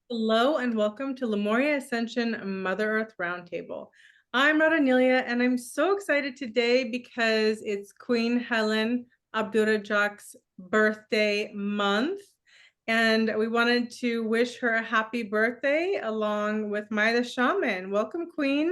Hello and welcome to Lemuria Ascension Mother Earth Roundtable. I'm Radhaa Nilia and I'm so excited today because it's Queen Helen Abdurajak's birthday month. And we wanted to wish her a happy birthday along with Maya The Shaman. Welcome, Queen.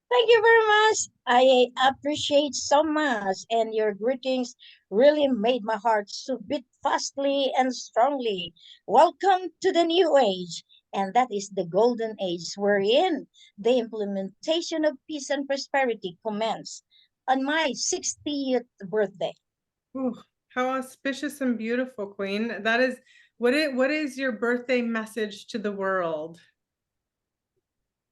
Thank you very much. I appreciate so much, and your greetings really made my heart so beat fastly and strongly. Welcome to the new age, and that is the golden age wherein the implementation of peace and prosperity commence on my 60th birthday. Ooh, how auspicious and beautiful, Queen. That is what is your birthday message to the world?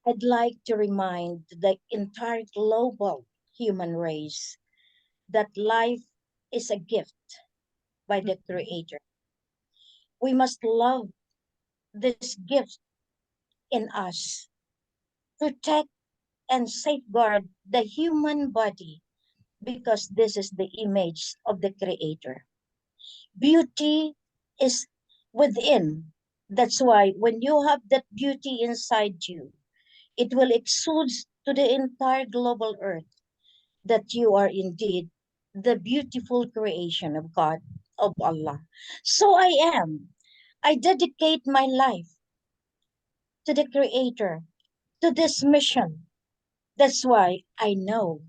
I'd like to remind the entire global human race that life is a gift by the Creator. We must love this gift in us, protect and safeguard the human body because this is the image of the Creator. Beauty is within. That's why when you have that beauty inside you, it will exude to the entire global earth that you are indeed the beautiful creation of God, of Allah. So I am. I dedicate my life to the Creator, to this mission. That's why I know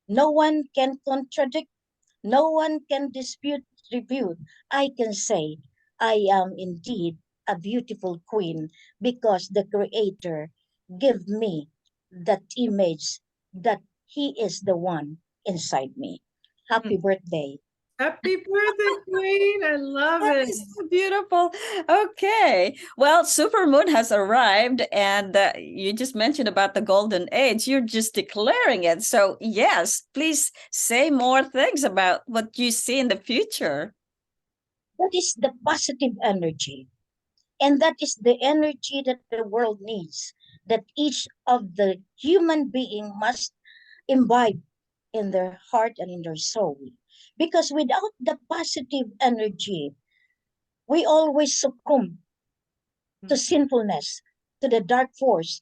no one can contradict, no one can dispute, refute. I can say I am indeed a beautiful queen because the Creator gave me that image that He is the one inside me. Happy birthday. Happy birthday, Queen. I love That it. is so beautiful. Okay. Well, supermoon has arrived, and you just mentioned about the golden age. You're just declaring it. So, yes, please say more things about what you see in the future. That is the positive energy. And that is the energy that the world needs, that each of the human being must imbibe in their heart and in their soul. Because without the positive energy, we always succumb to sinfulness, to the dark force,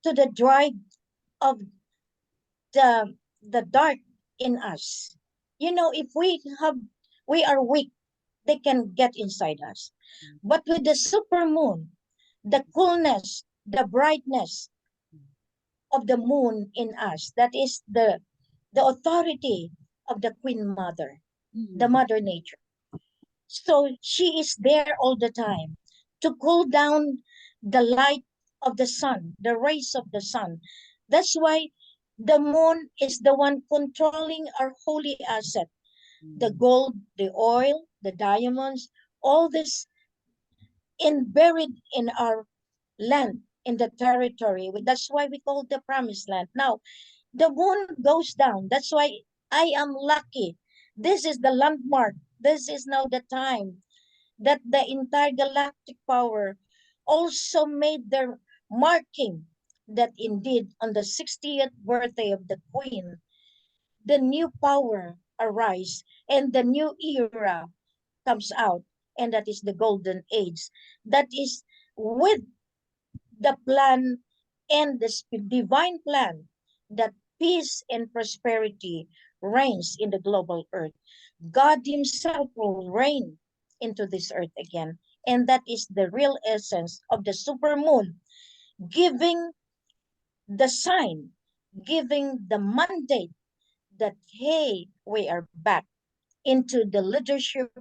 to the drive of the dark in us. You know, if we are weak, they can get inside us. But with the super moon, the coolness, the brightness of the moon in us, that is the authority of the Queen Mother, the Mother Nature. So she is there all the time to cool down the light of the sun, the rays of the sun. That's why the moon is the one controlling our holy asset, the gold, the oil, the diamonds, all this buried in our land, in the territory. That's why we call it the promised land. Now, the moon goes down. That's why I am lucky. This is the landmark. This is now the time that the entire galactic power also made their marking that indeed on the 60th birthday of the Queen, the new power arise and the new era comes out, and that is the golden age. That is with the plan and the divine plan that peace and prosperity reigns in the global earth. God Himself will reign into this earth again. And that is the real essence of the supermoon, giving the sign, giving the mandate that, hey, we are back into the leadership,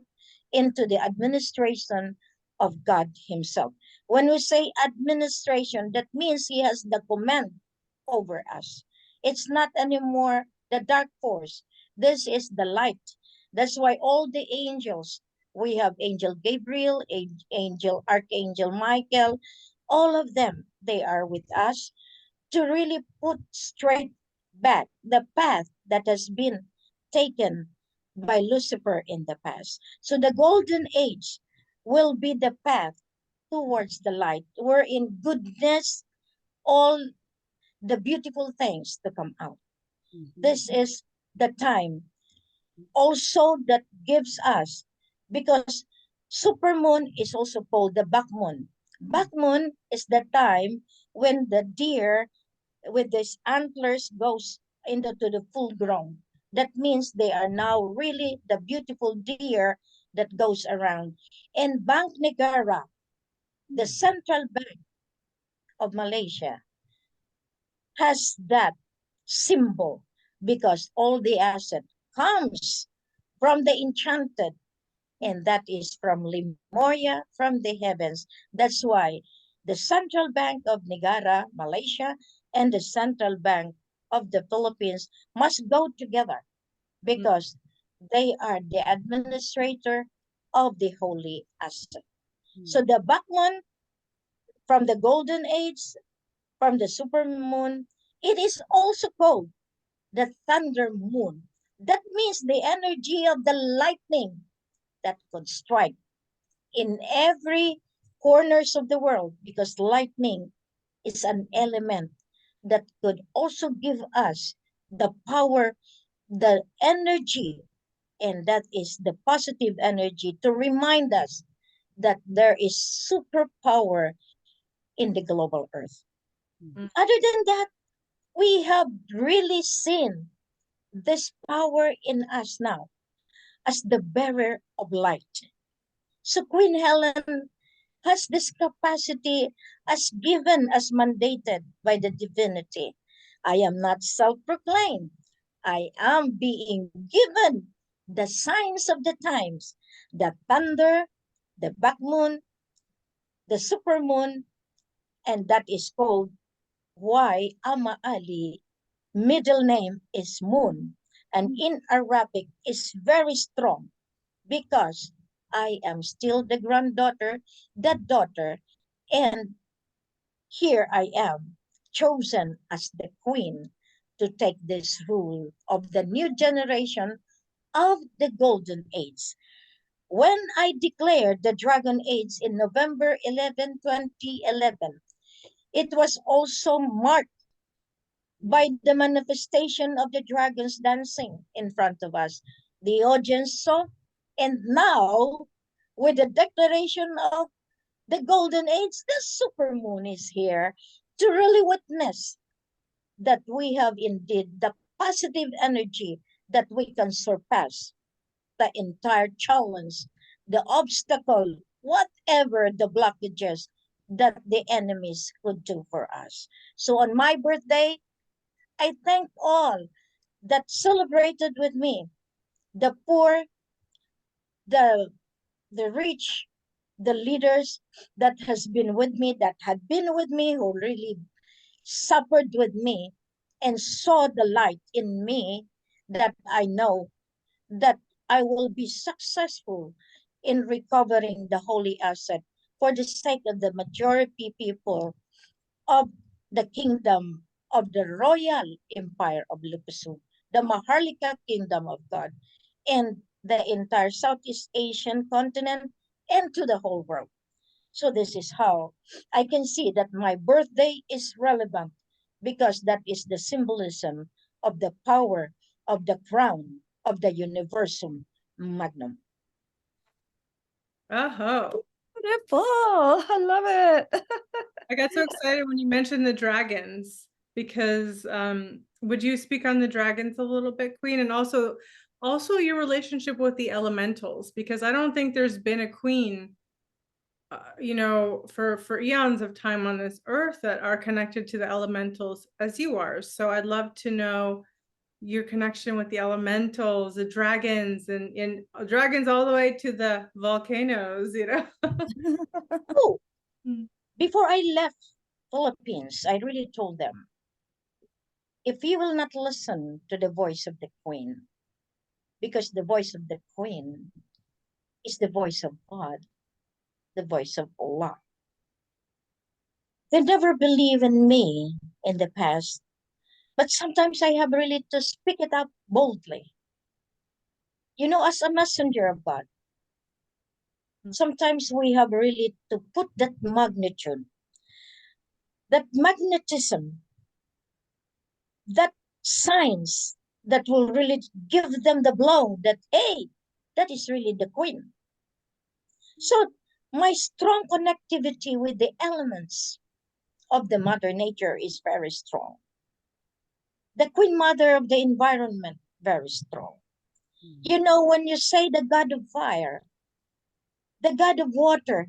into the administration of God Himself. When we say administration, that means He has the command over us. It's not anymore the dark force. This is the light. That's why all the angels, we have Angel Gabriel, Angel Archangel Michael, all of them, they are with us to really put straight back the path that has been taken by Lucifer in the past. So the golden age will be the path towards the light, wherein goodness, all the beautiful things to come out. This is the time also that gives us, because Supermoon is also called the back moon. Back moon is the time when the deer with these antlers goes into the full grown. That means they are now really the beautiful deer that goes around. And Bank Negara, the central bank of Malaysia, has that symbol because all the asset comes from the enchanted, and that is from Lemuria, from the heavens. That's why the Central Bank of Negara, Malaysia, and the Central Bank of the Philippines must go together because they are the administrator of the holy asset. So the Bakman from the Golden Age, from the super moon, it is also called the thunder moon. That means the energy of the lightning that could strike in every corners of the world, because lightning is an element that could also give us the power, the energy, and that is the positive energy to remind us that there is superpower in the global earth. Other than that, we have really seen this power in us now as the bearer of light. So Queen Helen has this capacity as given, as mandated by the divinity. I am not self-proclaimed. I am being given the signs of the times, the thunder, the back moon, the super moon, and that is called why Ama Ali middle name is Moon, and in Arabic is very strong because I am still the granddaughter, the daughter, and here I am, chosen as the queen to take this rule of the new generation of the golden age. When I declared the dragon age in November 11, 2011, it was also marked by the manifestation of the dragons dancing in front of us. The audience saw, and now, with the declaration of the golden age, the supermoon is here to really witness that we have indeed the positive energy that we can surpass the entire challenge, the obstacle, whatever the blockages that the enemies could do for us. So on my birthday, I thank all that celebrated with me, the poor, the the rich, the leaders that has been with me, that had been with me, who really suffered with me and saw the light in me, that I know that I will be successful in recovering the holy asset for the sake of the majority people of the kingdom of the royal empire of Liguasan, the Maharlika kingdom of God, and the entire Southeast Asian continent and to the whole world. So this is how I can see that my birthday is relevant, because that is the symbolism of the power of the crown of the universum magnum. Oh, Beautiful. I love it. I got so excited when you mentioned the dragons because would you speak on the dragons a little bit, Queen, and also your relationship with the elementals, because I don't think there's been a queen for eons of time on this earth that are connected to the elementals as you are. So I'd love to know your connection with the elementals, the dragons, and dragons all the way to the volcanoes, Oh, Mm. before I left Philippines, I really told them, if you will not listen to the voice of the queen, because the voice of the queen is the voice of God, the voice of Allah. They never believe in me in the past, but sometimes I have really to speak it up boldly. As a messenger of God, sometimes we have really to put that magnitude, that magnetism, that signs that will really give them the blow that, hey, that is really the queen. So my strong connectivity with the elements of the Mother Nature is very strong. The Queen Mother of the environment, very strong. You know, when you say the God of fire, the God of water,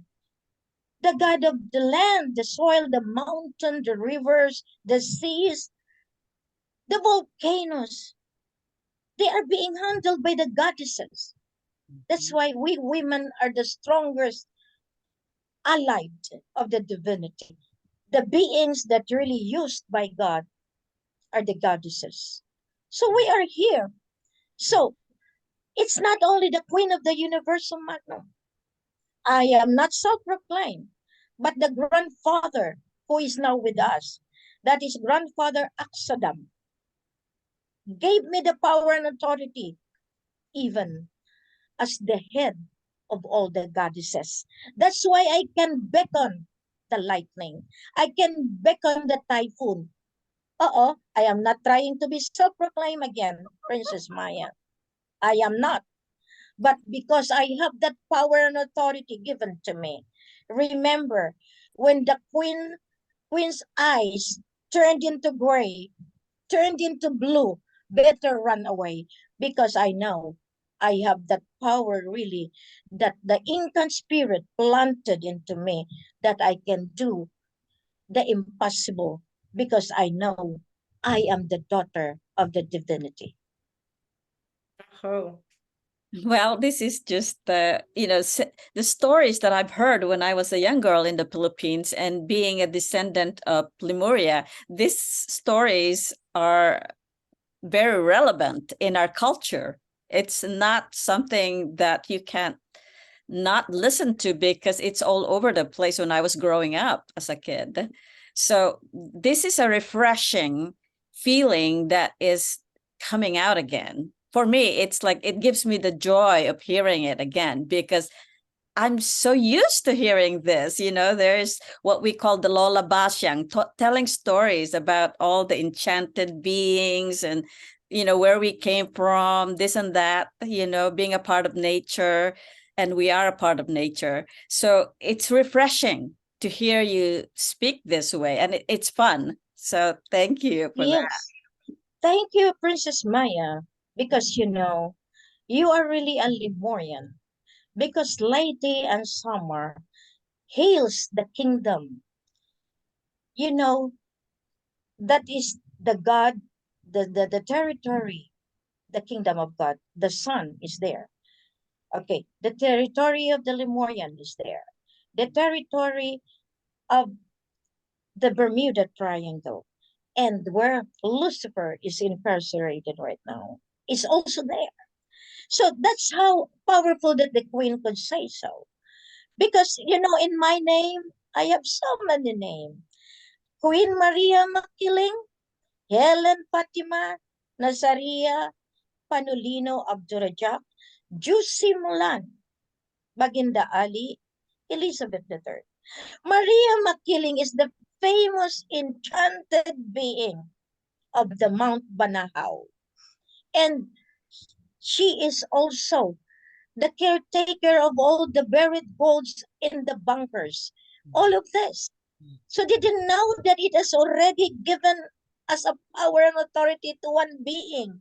the God of the land, the soil, the mountain, the rivers, the seas, the volcanoes, they are being handled by the goddesses. That's why we women are the strongest allied of the divinity. The beings that really used by God are the goddesses. So we are here. So it's not only the Queen of the Universal Magnum. I am not self-proclaimed, but the grandfather who is now with us, that is grandfather Aksadam, gave me the power and authority, even as the head of all the goddesses. That's why I can beckon the lightning. I can beckon the typhoon. I am not trying to be self-proclaimed again, Princess Maya. I am not. But because I have that power and authority given to me. Remember, when the queen's eyes turned into gray, turned into blue, better run away, because I know I have that power really that the Incan spirit planted into me, that I can do the impossible, because I know I am the daughter of the divinity. Oh, Well, this is just the stories that I've heard when I was a young girl in the Philippines, and being a descendant of Lemuria. These stories are very relevant in our culture. It's not something that you can't not listen to, because it's all over the place when I was growing up as a kid. So this is a refreshing feeling that is coming out again. For me, it's like it gives me the joy of hearing it again, because I'm so used to hearing this. There's what we call the Lola Basyang, telling stories about all the enchanted beings and, where we came from, this and that, being a part of nature. And we are a part of nature. So it's refreshing to hear you speak this way. And it's fun. So thank you for that. Yes. Thank you, Princess Maya, because you are really a Lemurian. Because Lady and Summer hails the kingdom. You know, that is the God, the territory, the kingdom of God. The sun is there. Okay, the territory of the Lemurian is there. The territory of the Bermuda Triangle, and where Lucifer is incarcerated right now, is also there. So that's how powerful that the queen could say so. Because, in my name, I have so many names. Queen Maria Makiling, Helen Fatima, Nazaria Panulino Abdurajak, Jusi Mulan, Baginda Ali, Elizabeth III. Maria Makiling is the famous enchanted being of the Mount Banahaw. And she is also the caretaker of all the buried golds in the bunkers. All of this. So did you know that it has already given us a power and authority to one being?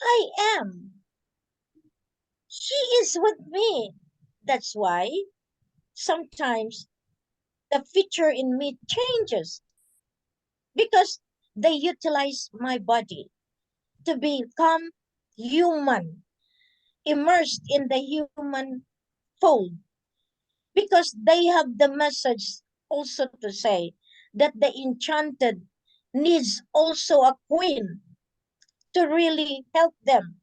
I am. She is with me. That's why sometimes the feature in me changes, because they utilize my body to become human, immersed in the human fold, because they have the message also to say that the enchanted needs also a queen to really help them,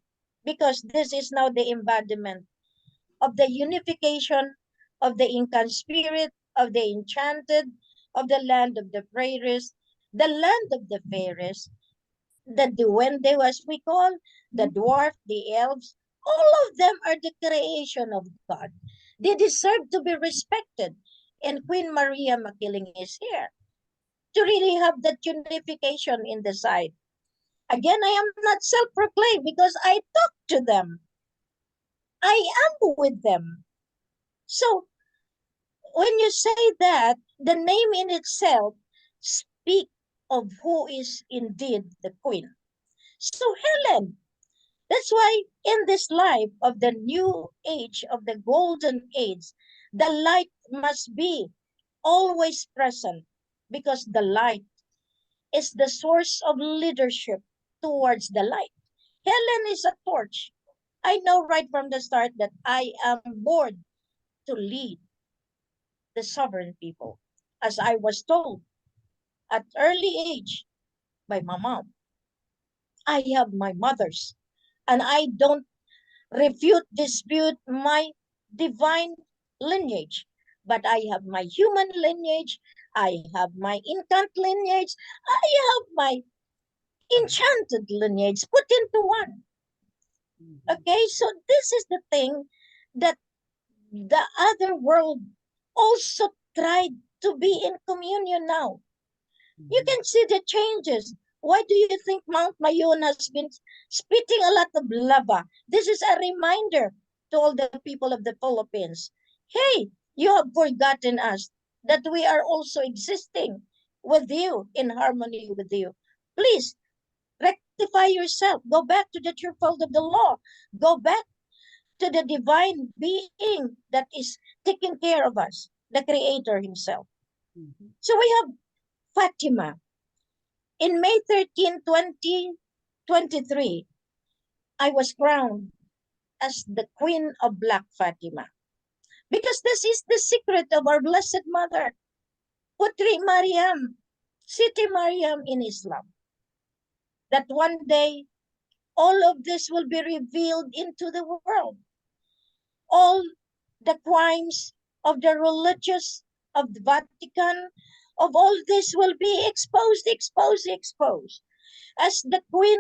because this is now the embodiment of the unification of the Incan spirit, of the enchanted, of the land of the prairies, the land of the fairies, the duende, as we call, the dwarf, the elves. All of them are the creation of God. They deserve to be respected. And Queen Maria Makiling is here to really have that unification in the side. Again, I am not self-proclaimed, because I talk to them. I am with them. So when you say that, the name in itself speak of who is indeed the queen. So Helen, that's why in this life of the new age, of the golden age, the light must be always present, because the light is the source of leadership towards the light. Helen is a torch. I know right from the start that I am born to lead the sovereign people, as I was told at early age by my mom. I have my mother's, and I don't refute, dispute my divine lineage. But I have my human lineage, I have my incant lineage, I have my enchanted lineage put into one. Okay, so this is the thing that the other world also tried to be in communion now. You can see the changes. Why do you think Mount Mayon has been spitting a lot of lava? This is a reminder to all the people of the Philippines. Hey, you have forgotten us, that we are also existing with you, in harmony with you. Please rectify yourself. Go back to the true fold of the law. Go back to the divine being that is taking care of us, the Creator Himself. So we have Fatima. In May 13, 2023, I was crowned as the Queen of Black Fatima. Because this is the secret of our Blessed Mother, Putri Maryam, Siti Maryam in Islam. That one day, all of this will be revealed into the world. All the crimes of the religious, of the Vatican, of all this will be exposed, exposed. As the Queen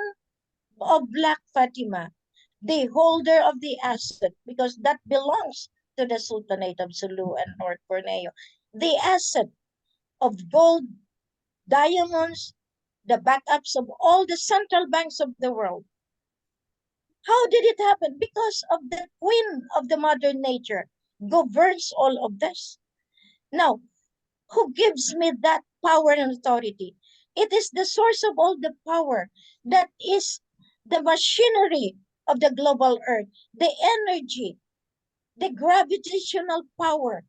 of Black Fatima, the holder of the asset, because that belongs to the Sultanate of Sulu and North Borneo, the asset of gold, diamonds, the backups of all the central banks of the world. How did it happen? Because of the Queen of the Mother Nature governs all of this. Now, who gives me that power and authority? It is the source of all the power, that is the machinery of the global earth, the energy, the gravitational power.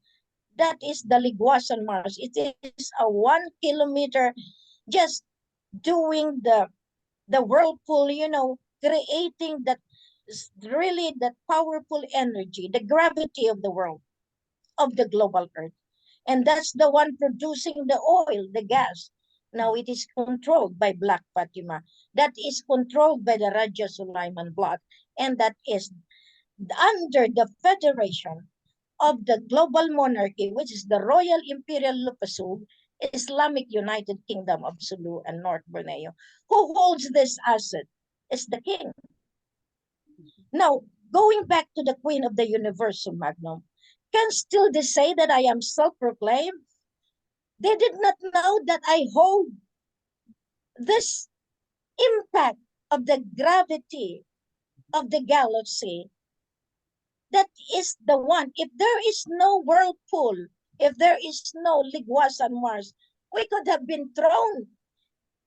That is the Liguasan Marsh. It is a 1 kilometer just doing the whirlpool, creating that really that powerful energy, the gravity of the world, of the global earth. And that's the one producing the oil, the gas. Now it is controlled by Black Fatima. That is controlled by the Raja Sulaiman blood. And that is under the federation of the global monarchy, which is the Royal Imperial Lupasug, Islamic United Kingdom of Sulu and North Borneo. Who holds this asset is the king. Now, going back to the Queen of the Universal Magnum, can still they say that I am self-proclaimed? They did not know that I hold this impact of the gravity of the galaxy. That is the one. If there is no whirlpool, if there is no Liguasan Marsh, we could have been thrown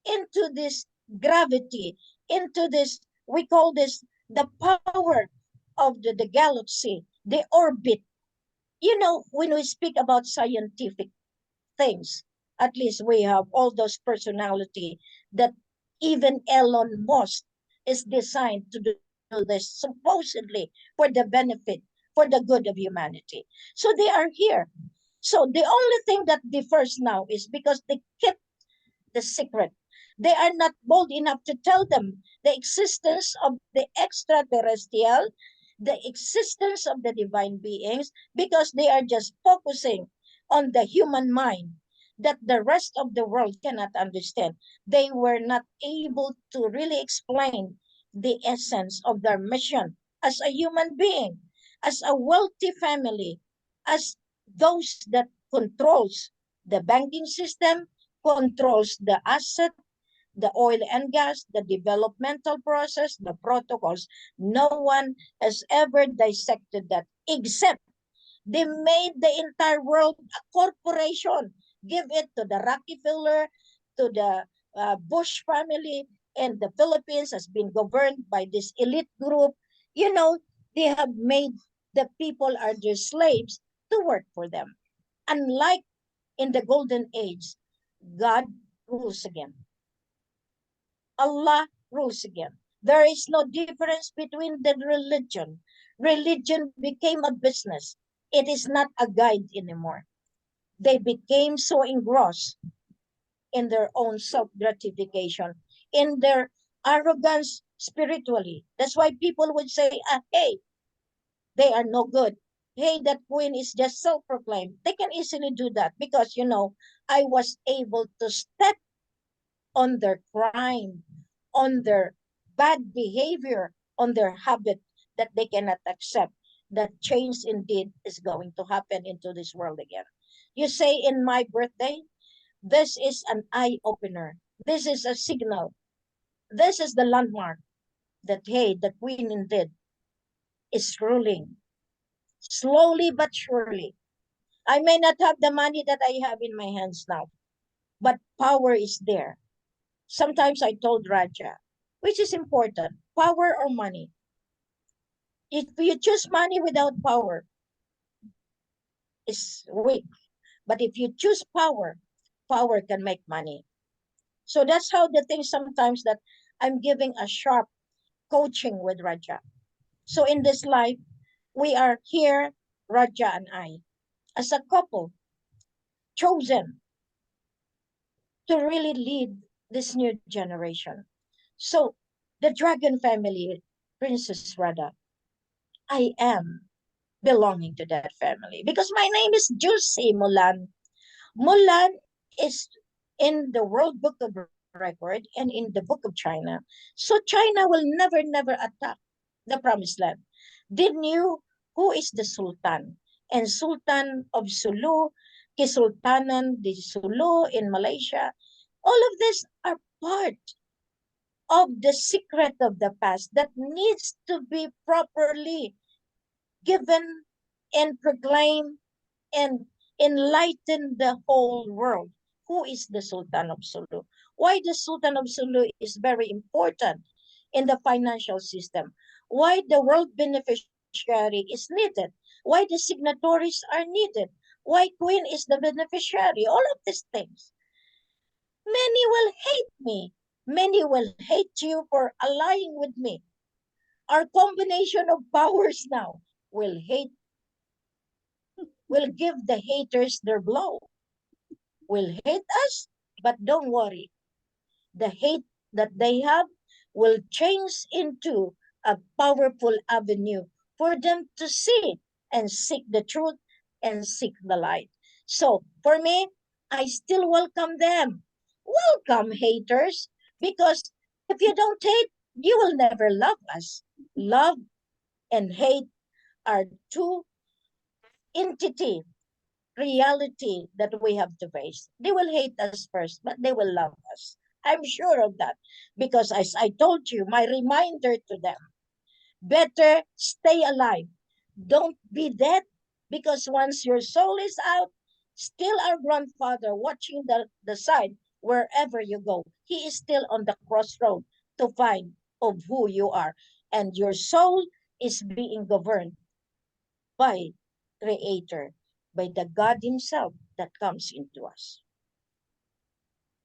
into this gravity, into this, we call this the power of the galaxy, the orbit. When we speak about scientific things, at least we have all those personality that even Elon Musk is designed to do this supposedly for the benefit, for the good of humanity. So they are here. So the only thing that differs now is because they kept the secret. They are not bold enough to tell them the existence of the extraterrestrial, the existence of the divine beings, because they are just focusing on the human mind that the rest of the world cannot understand. They were not able to really explain the essence of their mission as a human being, as a wealthy family, as those that controls the banking system, controls the asset, the oil and gas, the developmental process, the protocols. No one has ever dissected that except They made the entire world a corporation. Give it to the Rockefeller, to the Bush family, and the Philippines has been governed by this elite group. You know, they have made the people are their slaves to work for them. Unlike in the golden age, God rules again. Allah rules again. There is no difference between the religion. Religion became a business. It is not a guide anymore. They became so engrossed in their own self-gratification, in their arrogance spiritually. That's why people would say, hey, they are no good. Hey, that queen is just self-proclaimed. They can easily do that because, I was able to step on their crime, on their bad behavior, on their habit that they cannot accept. That change indeed is going to happen into this world again. You say in my birthday, this is an eye opener. This is a signal. This is the landmark that, hey, the queen indeed is ruling slowly but surely. I may not have the money that I have in my hands now, but power is there. Sometimes I told Raja, which is important, power or money? If you choose money without power, it's weak. But if you choose power, power can make money. So that's how the thing sometimes that I'm giving a sharp coaching with Raja. So in this life, we are here, Raja and I, as a couple, chosen to really lead this new generation. So the dragon family, Princess Radha, I am belonging to that family because my name is Juicy Mulan. Mulan is in the World Book of Record and in the Book of China. So China will never, never attack the Promised Land. They knew who is the Sultan. And Sultan of Sulu, Kesultanan di Sulu in Malaysia. All of these are part of the secret of the past that needs to be properly given and proclaimed and enlighten the whole world. Who is the Sultan of Sulu? Why the Sultan of Sulu is very important in the financial system? Why the world beneficiary is needed? Why the signatories are needed? Why Queen is the beneficiary? All of these things. Many will hate me. Many will hate you for allying with me. Our combination of powers now will give the haters their blow. Will hate us, but don't worry. The hate that they have will change into a powerful avenue for them to see and seek the truth and seek the light. So for me, I still welcome them. Welcome, haters, because if you don't hate, you will never love us. Love and hate are two entities reality that we have to face. They will hate us first, but they will love us. I'm sure of that. Because as I told you, my reminder to them, better stay alive. Don't be dead. Because once your soul is out, still our grandfather watching the side wherever you go. He is still on the crossroad to find of who you are. And your soul is being governed by Creator, by the God Himself that comes into us.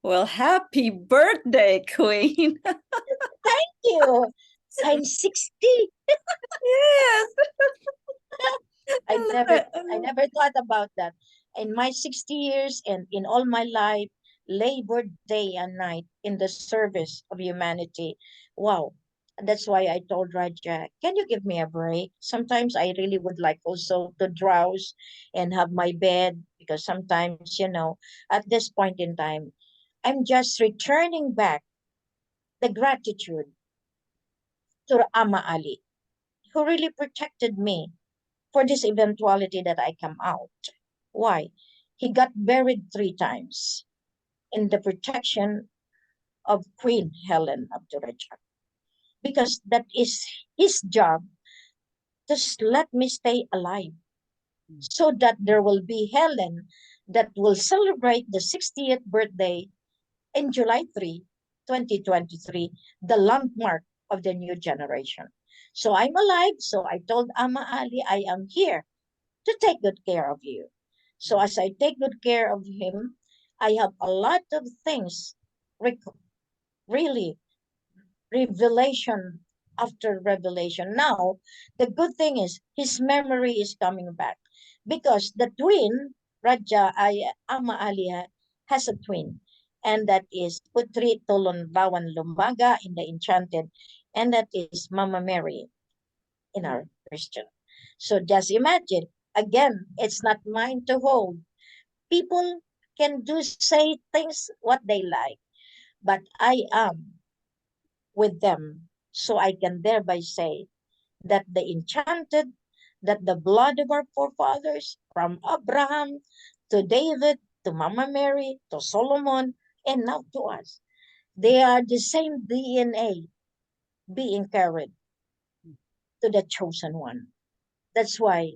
Well, happy birthday, Queen. Thank you. I'm 60. Yes. I never thought about that. In my 60 years and in all my life, labored day and night in the service of humanity. Wow. That's why I told Raja, can you give me a break? Sometimes I really would like also to drowse and have my bed because sometimes, at this point in time, I'm just returning back the gratitude to Ama Ali, who really protected me for this eventuality that I come out. Why? He got buried 3 times in the protection of Queen Helen Abdurajak because that is his job to let me stay alive. so that there will be Helen that will celebrate the 60th birthday in July 3, 2023, the landmark of the new generation. So I'm alive. So I told Ama Ali, I am here to take good care of you. So as I take good care of him, I have a lot of things, really, revelation after revelation. Now, the good thing is his memory is coming back because the twin, Ama Ali has a twin, and that is Putri Tolon Bawan Lumbaga in the Enchanted, and that is Mama Mary in our Christian. So just imagine, again, it's not mine to hold. People can do say things what they like, but I am with them. So I can thereby say that the enchanted, that the blood of our forefathers, from Abraham to David to Mama Mary to Solomon, and now to us, they are the same DNA being carried to the chosen one. That's why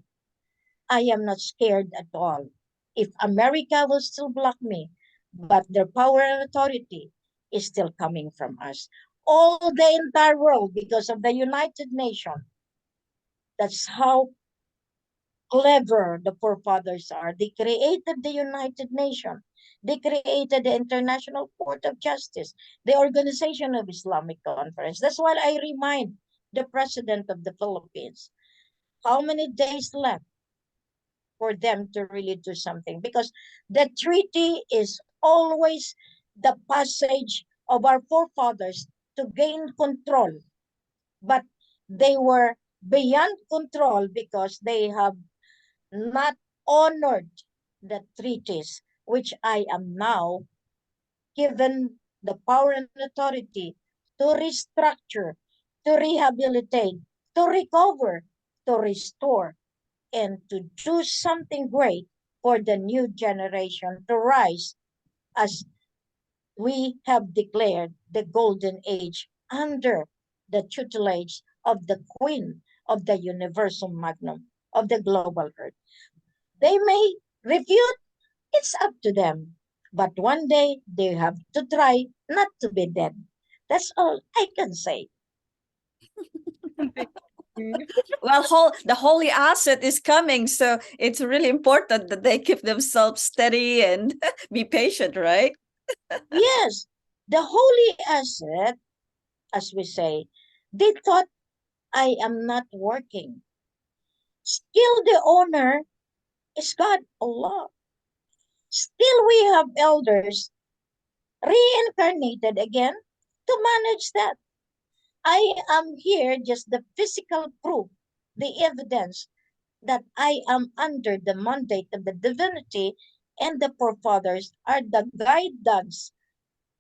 I am not scared at all. If America will still block me, but their power and authority is still coming from us. All the entire world because of the United Nations. That's how clever the forefathers are. They created the United Nations. They created the International Court of Justice, the Organization of Islamic Conference. That's why I remind the President of the Philippines, how many days left for them to really do something? Because the treaty is always the passage of our forefathers to gain control. But they were beyond control because they have not honored the treaties, which I am now given the power and authority to restructure, to rehabilitate, to recover, to restore, and to do something great for the new generation to rise as we have declared the golden age under the tutelage of the Queen of the Universal Magnum of the global earth. They may refute, it's up to them. But one day they have to try not to be dead. That's all I can say. Well, the holy asset is coming, so it's really important that they keep themselves steady and be patient, right? Yes, the holy asset, as we say, they thought I am not working. Still, the owner is God, Allah. Still, we have elders reincarnated again to manage that. I am here just the physical proof, the evidence that I am under the mandate of the divinity, and the forefathers are the guidance,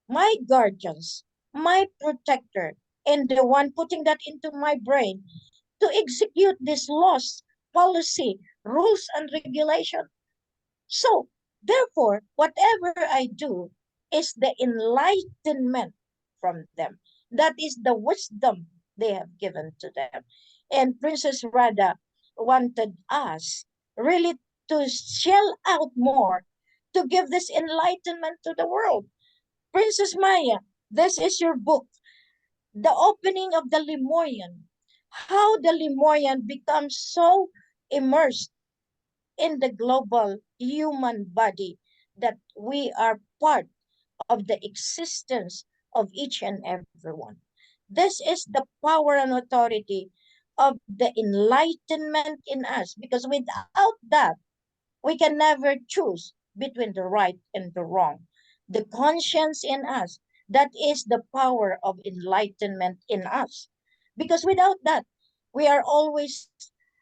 my guardians, my protector, and the one putting that into my brain to execute this laws, policy, rules, and regulation. So, therefore, whatever I do is the enlightenment from them. That is the wisdom they have given to them. And Princess Radha wanted us really to shell out more to give this enlightenment to the world. Princess Maya, this is your book, The Opening of the Lemurian. How the Lemurian becomes so immersed in the global human body that we are part of the existence of each and everyone. This is the power and authority of the enlightenment in us, because without that, we can never choose between the right and the wrong. The conscience in us, that is the power of enlightenment in us. Because without that, we are always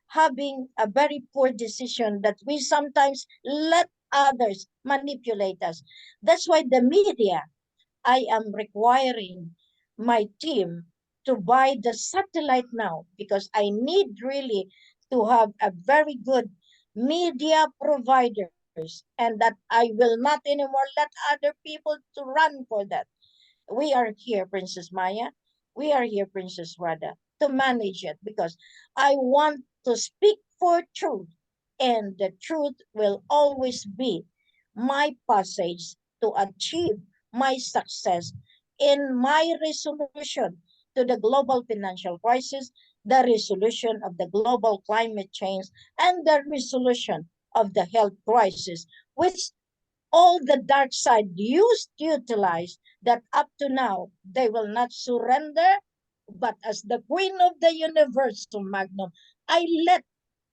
having a very poor decision that we sometimes let others manipulate us. That's why the media, I am requiring my team to buy the satellite now, because I need really to have a very good media providers, and that I will not anymore let other people to run for that. We are here, Princess Maya. We are here, Princess Radha, to manage it, because I want to speak for truth. and the truth will always be my passage to achieve my success in my resolution to the global financial crisis, the resolution of the global climate change, and the resolution of the health crisis, which all the dark side used to utilize that up to now they will not surrender. But as the queen of the universal magnum, I let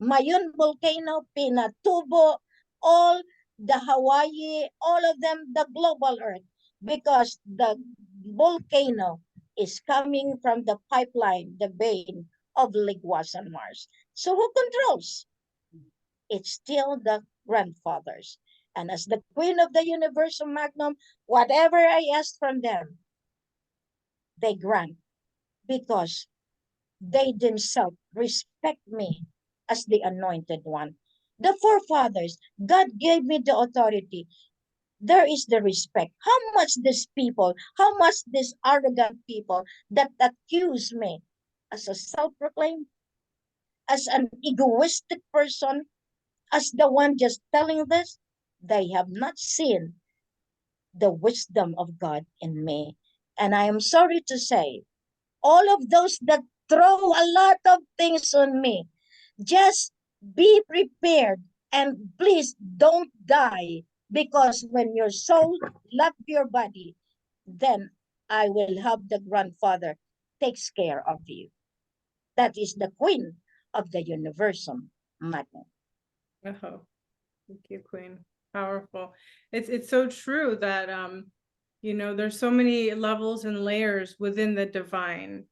Mayon volcano, Pinatubo, all the Hawaii, all of them, the global earth, because the volcano is coming from the pipeline, the vein of Liguasan Marsh. So who controls? It's still the grandfathers. And as the queen of the universal magnum, whatever I ask from them, they grant because they themselves respect me as the anointed one. The forefathers, God gave me the authority. There is the respect. How much these people, how much these arrogant people that accuse me as a self-proclaimed, as an egoistic person, as the one just telling this, they have not seen the wisdom of God in me. And I am sorry to say, all of those that throw a lot of things on me, just be prepared and please don't die, because when your soul left your body, then I will have the grandfather takes care of you. That is the queen of the universal magnum. Oh, thank you, Queen. Powerful. It's so true that you know, there's so many levels and layers within the divine.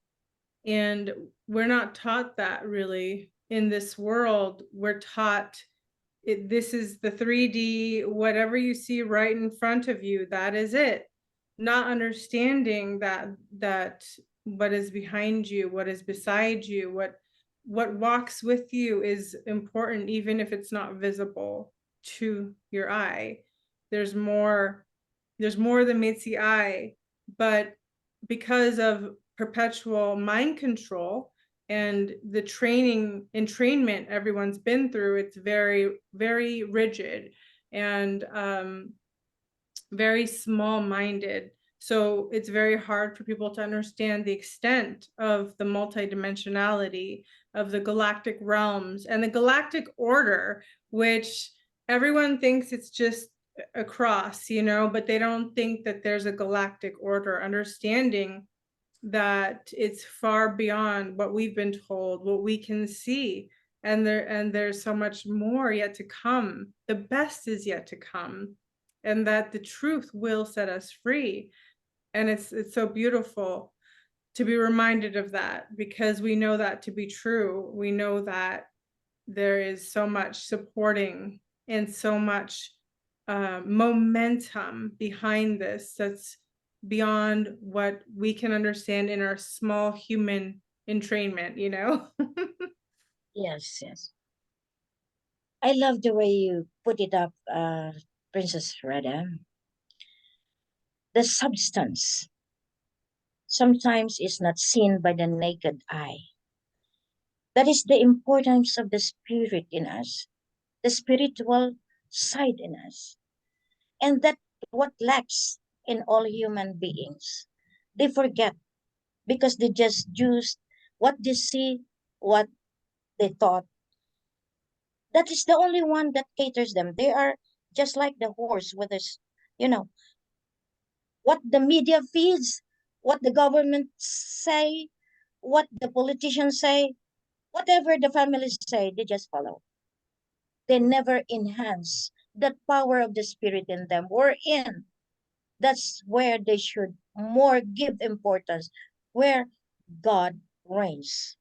And we're not taught that really in this world. We're taught this is the 3D, whatever you see right in front of you, that is it. Not understanding that what is behind you, what is beside you, what walks with you is important, even if it's not visible to your eye. There's more than meets the eye, but because of perpetual mind control and the entrainment everyone's been through, it's very, very rigid and very small-minded. So it's very hard for people to understand the extent of the multidimensionality of the galactic realms and the galactic order, which everyone thinks it's just across, you know, but they don't think that there's a galactic order, understanding that it's far beyond what we've been told, what we can see. And there's so much more yet to come. The best is yet to come, and that the truth will set us free. And it's so beautiful to be reminded of that, because we know that to be true. We know that there is so much supporting and so much momentum behind this that's beyond what we can understand in our small human entrainment, you know? Yes, yes. I love the way you put it up, Princess Radha. The substance sometimes is not seen by the naked eye. That is the importance of the spirit in us, the spiritual side in us. And that what lacks in all human beings. They forget because they just use what they see, what they thought. That is the only one that caters them. They are just like the horse with this, you know, what the media feeds, what the government say, what the politicians say, whatever the families say, they just follow. They never enhance that power of the spirit in them. We're in. That's where they should more give importance, where God reigns.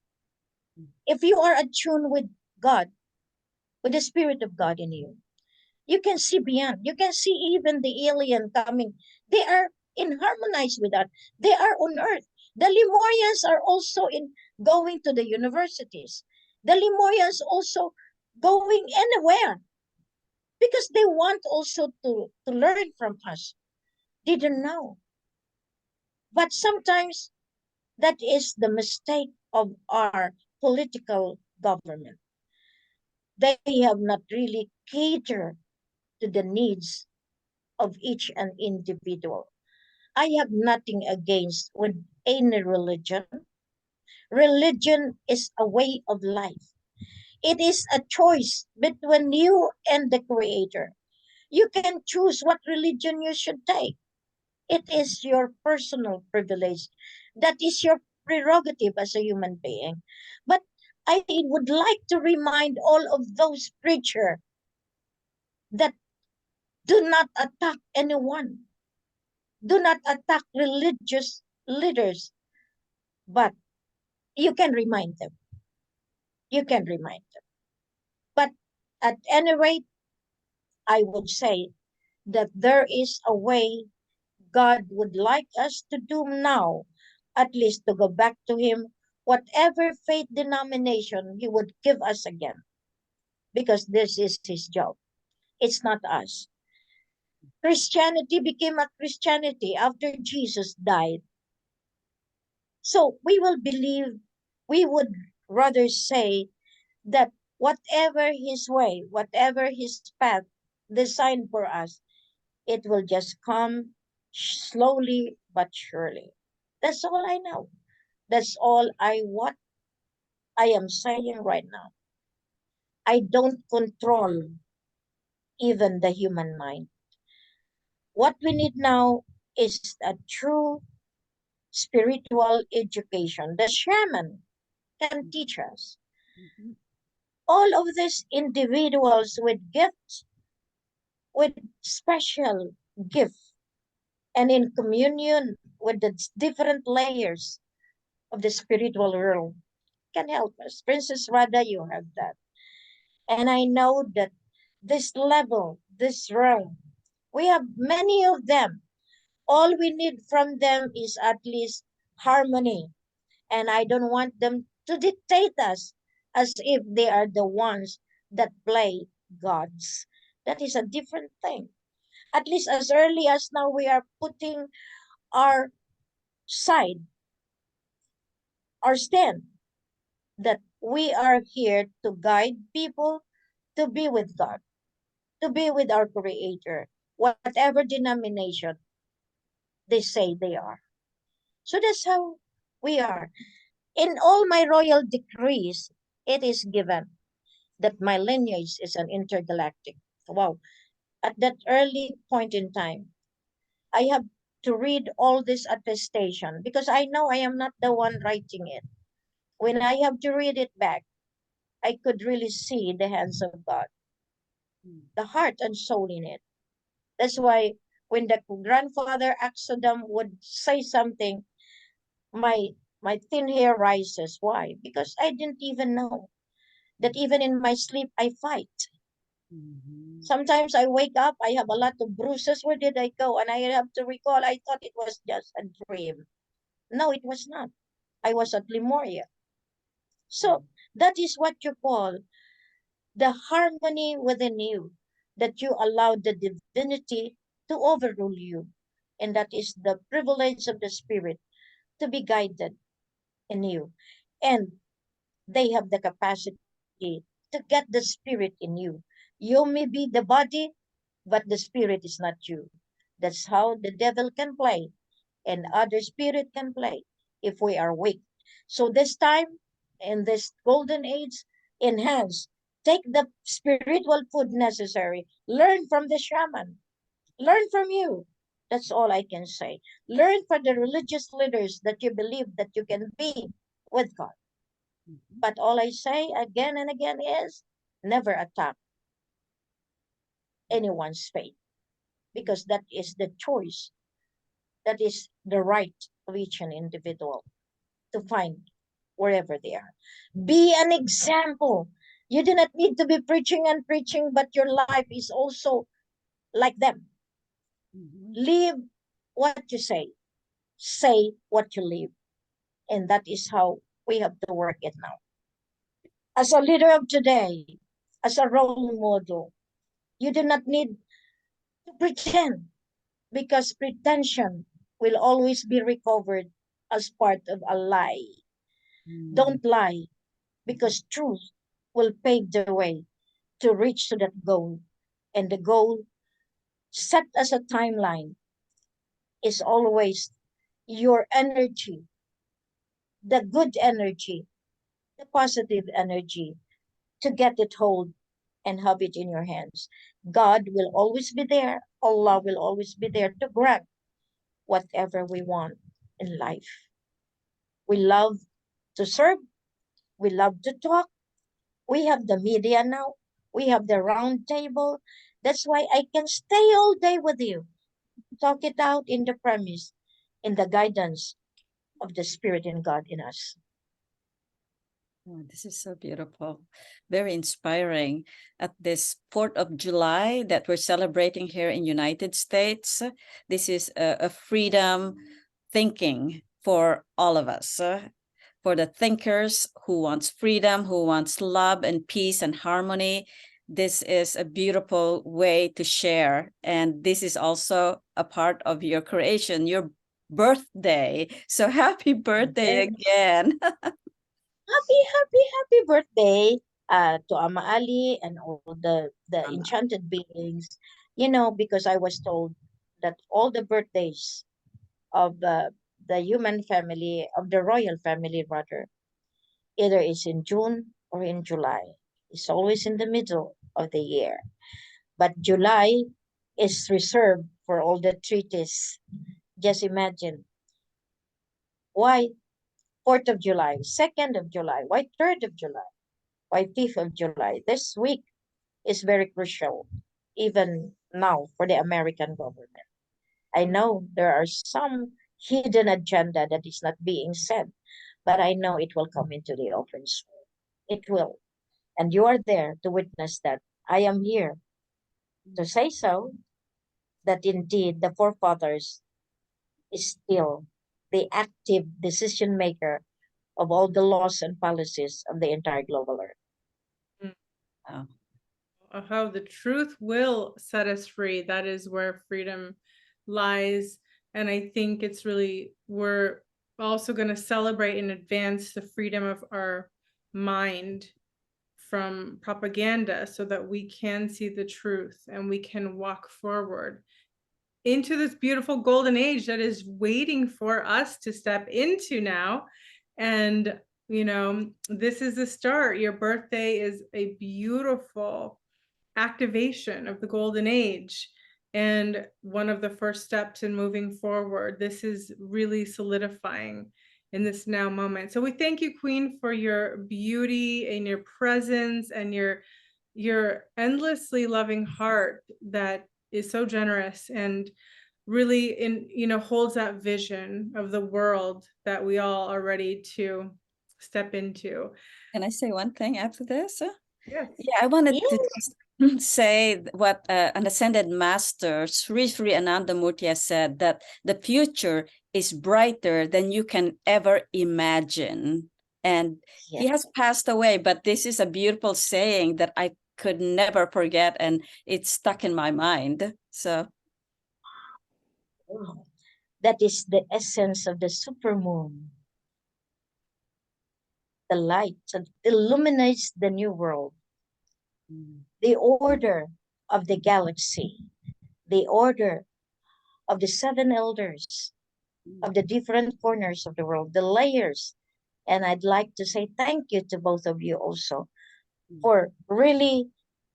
If you are attuned with God, with the spirit of God in you, you can see beyond. You can see even the alien coming. They are in harmonize with that. They are on earth. The Lemurians are also in going to the universities. The Lemurians also going anywhere because they want also to learn from us. They don't know. But sometimes that is the mistake of our political government. they have not really catered to the needs of each and individual. I have nothing against with any religion. Religion is a way of life. It is a choice between you and the Creator. You can choose what religion you should take. It is your personal privilege. That is your prerogative as a human being. But I would like to remind all of those preachers that do not attack anyone. Do not attack religious leaders. But you can remind them. You can remind them. But at any rate, I would say that there is a way God would like us to do now, at least to go back to Him, whatever faith denomination He would give us again, because this is His job. It's not us. Christianity became a Christianity after Jesus died. So we will believe, we would rather say that whatever His way, whatever His path designed for us, it will just come slowly but surely. That's all I know. That's all what I am saying right now. I don't control even the human mind. What we need now is a true spiritual education. The shaman can teach us. All of these individuals with gifts, with special gift, and in communion with the different layers of the spiritual world can help us. Princess Radha, you have that. And I know that this level, this realm, we have many of them. All we need from them is at least harmony. And I don't want them to dictate us as if they are the ones that play gods. That is a different thing. At least as early as now, we are putting our side, our stand, that we are here to guide people to be with God, to be with our Creator, whatever denomination they say they are. So that's how we are. In all my royal decrees, it is given that my lineage is an intergalactic. Wow. At that early point in time, I have to read all this attestation because I know I am not the one writing it. When I have to read it back, I could really see the hands of God, the heart and soul in it. That's why when the grandfather Axodam would say something, my my thin hair rises. Why? Because I didn't even know that even in my sleep I fight. Sometimes I wake up, I have a lot of bruises. Where did I go? And I have to recall, I thought it was just a dream. No, it was not. I was at Lemuria. So that is what you call the harmony within you, that you allow the divinity to overrule you. And that is the privilege of the Spirit to be guided in you. And they have the capacity to get the Spirit in you. You may be the body, but the Spirit is not you. That's how the devil can play, and other spirit can play if we are weak. So this time, in this golden age, enhance, take the spiritual food necessary, learn from the shaman, learn from you. That's all I can say. Learn from the religious leaders that you believe that you can be with God. But all I say again and again is never attack anyone's faith, because that is the choice, that is the right of each and individual to find wherever they are. Be an example. You do not need to be preaching and preaching, but your life is also like them. Live what you say what you live. And that is how we have to work it now. As a leader of today, as a role model, you do not need to pretend, because pretension will always be recovered as part of a lie. Don't lie, because truth will pave the way. to reach to that goal. And the goal set as a timeline is always your energy, the good energy, the positive energy, to get it hold and have it in your hands. God will always be there. Allah will always be there to grant whatever we want in life. We love to serve. We love to talk. We have the media now. We have the round table. That's why I can stay all day with you. Talk it out in the premise, in the guidance of the Spirit and God in us. Oh, this is so beautiful, very inspiring. At this 4th of July that we're celebrating here in United States, this is a freedom thinking for all of us, for the thinkers who wants freedom, who wants love and peace and harmony. This is a beautiful way to share, and this is also a part of your creation, your birthday. So happy birthday again. Happy birthday to Ama Ali and all the enchanted beings. You know, because I was told that all the birthdays of the human family, of the royal family rather, either is in June or in July. It's always in the middle of the year. But July is reserved for all the treaties. Just imagine. Why 4th of July, 2nd of July, why 3rd of July, why 5th of July? This week is very crucial, even now for the American government. I know there are some hidden agenda that is not being said, but I know it will come into the open source. It will. And you are there to witness that. I am here to say so, that indeed the forefathers is still the active decision maker of all the laws and policies of the entire global earth. Wow. How the truth will set us free. That is where freedom lies. And I think it's really, we're also going to celebrate and advance the freedom of our mind from propaganda so that we can see the truth and we can walk forward into this beautiful golden age that is waiting for us to step into now. And, you know, this is the start. Your birthday is a beautiful activation of the golden age and one of the first steps in moving forward. This is really solidifying in this now moment. So we thank you, Queen, for your beauty and your presence and your endlessly loving heart that is so generous and really holds that vision of the world that we all are ready to step into. Can I say one thing after this? Yes. Yeah, I wanted to Yes. just say what an ascended master, Sri Sri Anandamurti, has said, that the future is brighter than you can ever imagine. And he has passed away, but this is a beautiful saying that I could never forget, and it's stuck in my mind. So Wow. That is the essence of the supermoon. The light that illuminates the new world, the order of the galaxy, the order of the seven elders of the different corners of the world, the layers. And I'd like to say thank you to both of you also for really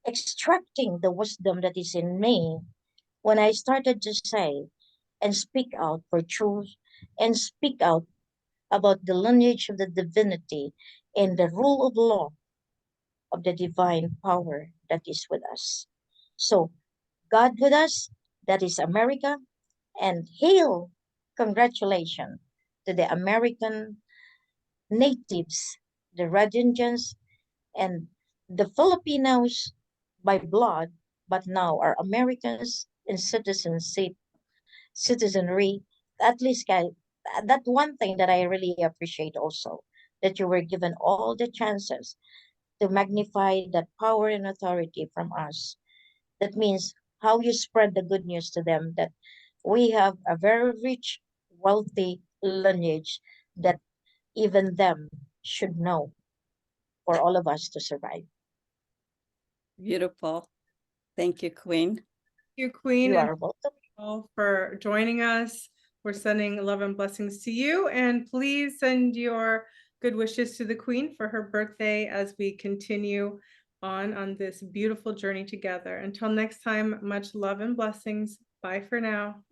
extracting the wisdom that is in me when I started to say and speak out for truth and speak out about the lineage of the divinity and the rule of law of the divine power that is with us. So, God with us, that is America, and hail, congratulations to the American natives, the Red Indians, and the Filipinos by blood, but now are Americans in citizenry. At least, that one thing that I really appreciate also, that you were given all the chances to magnify that power and authority from us. That means how you spread the good news to them that we have a very rich, wealthy lineage that even them should know for all of us to survive. Beautiful. Thank you, Queen. You, Queen, You and are welcome. all for joining us. We're sending love and blessings to you, and please send your good wishes to the Queen for her birthday as we continue on this beautiful journey together. Until next time, much love and blessings. Bye for now.